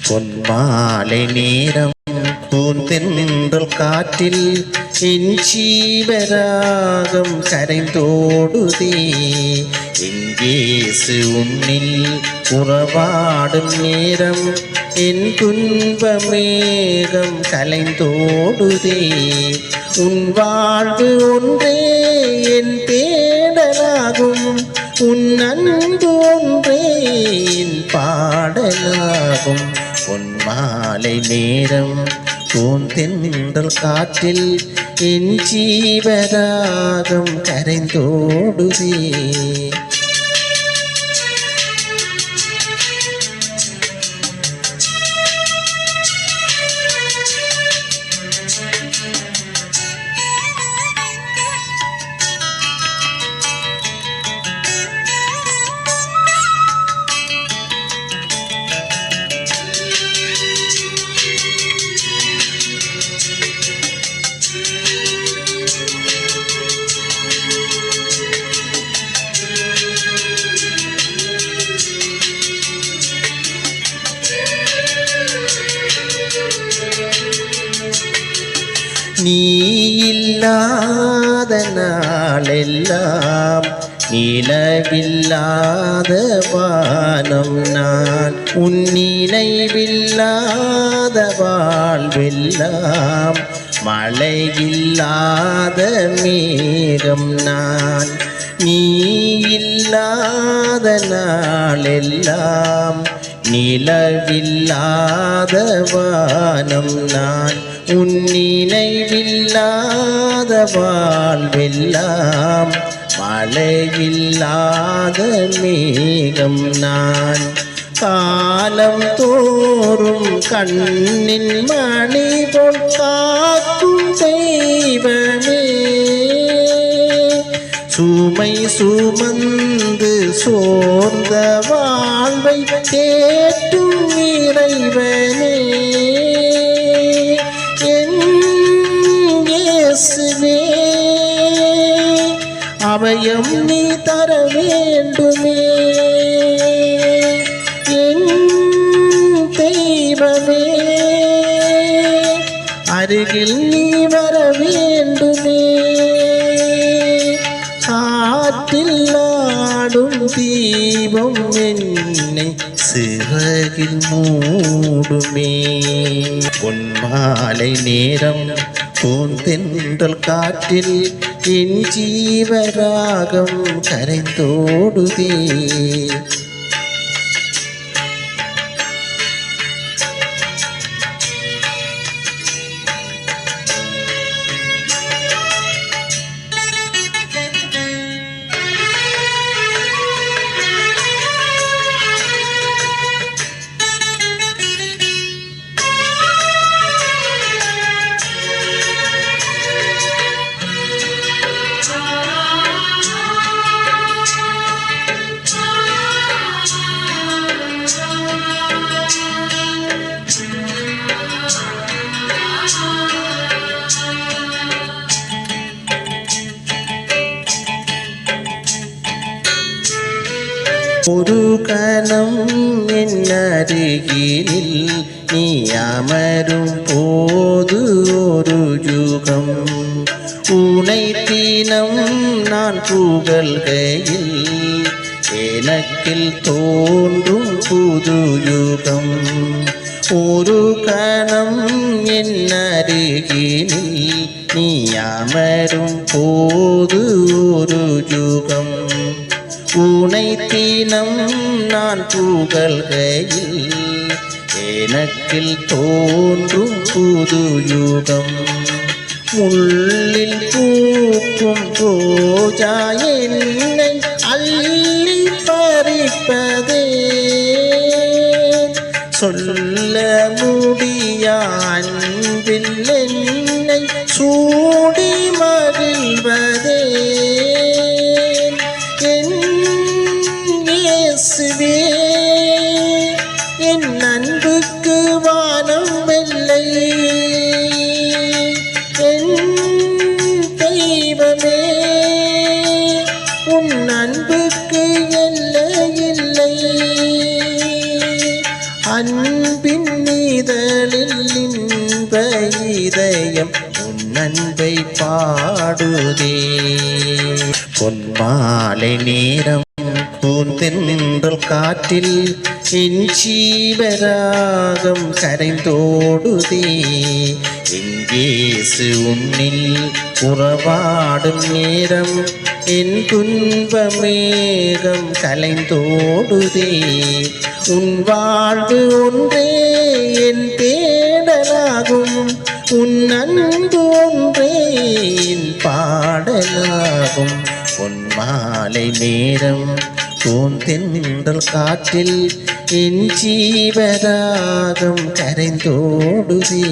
பொன்மாலை நேரம் பூந்தென்றல் காற்றில் என் ஜீவராகம் கரைந்தோடுதே. எங்கேசு உன்னில் உறவாடும் நேரம் என் துன்பமேகம் கலைந்தோடுதே. உன் வாழ்வு ஒன்றே என் தேடலாகும், உன் அன்பு ஒன்றே என் பாடலாகும். பொன்மாலை நேரம் பூந்தென்றல் காற்றில் என் ஜீவராகம் கரைந்தோடுதே. நீ இல்லாத நாளெல்லாம் நிலவில்லாத வானம் நான், உன் நினைவில்லாத வாழ்வெல்லாம் மழையில்லாத மேகம் நான். நீ இல்லாத நாளெல்லாம் நிலவில்லாத வானம் நான், உன் நினைவில்லாத வாழ்வெல்லாம் மழையில்லாத மேகம் நான். காலம் தோறும் கண்ணின் மணி போல் காக்கும் தெய்வமே, சுமை சுமந்து சோர்ந்த வாழ்வை கேட்டும் இறைவனே. என் இயேசுவே அபயம் நீ தர வேண்டுமே. என் தெய்வமே அருகில் நீ வர வேண்டுமே. காற்றில் ஆடும் தீபம் என்னை சிறகில் மூடுமே. பொன்மாலை நேரம் பூந்தென்றல் காற்றில் என் ஜீவராகம் கரைந்தோடுதே. ஒரு கணம் என் அருகினில் நீ அமரும் போது ஒரு யுகம் உனை தினம் நான் புகழ்கையில் எனக்கில் தோன்றும் புது யுகம். ஒரு கணம் என் அருகினில் நீ அமரும் போது ஒரு யுகம் உனை தினம் நான் புகழ்கையில் எனக்கில் தோன்றும் புது யுகம். முள்ளில் பூக்கும் ரோஜா என்னை அள்ளி பறிப்பதே, சொல்ல முடியா அன்பில் என்னை சூடி மகிழ்வதே. இயேசுவே என் அன்புக்கு வானம் வெல்லை, என் தெய்வமே உன் அன்புக்கு எல்லை இல்லை. அன்பின் நீதலில் இன்ப இதயம் உன் அன்பை பாடுதே. பொன்மாலை நேரம் பூந்தென்றல் காற்றில் என் ஜீவராகம் கரைந்தோடுதே. எங்கேசு உன்னில் உறவாடும் நேரம் என் துன்பமேகம் கலைந்தோடுதே. உன் வாழ்வு ஒன்றே என் தேடலாகும், உன் அன்பு ஒன்றே என் பாடலாகும். பொன்மாலை நேரம் பூந்தென்றல் காற்றில் என் ஜீவராகம் கரைந்தோடுதே.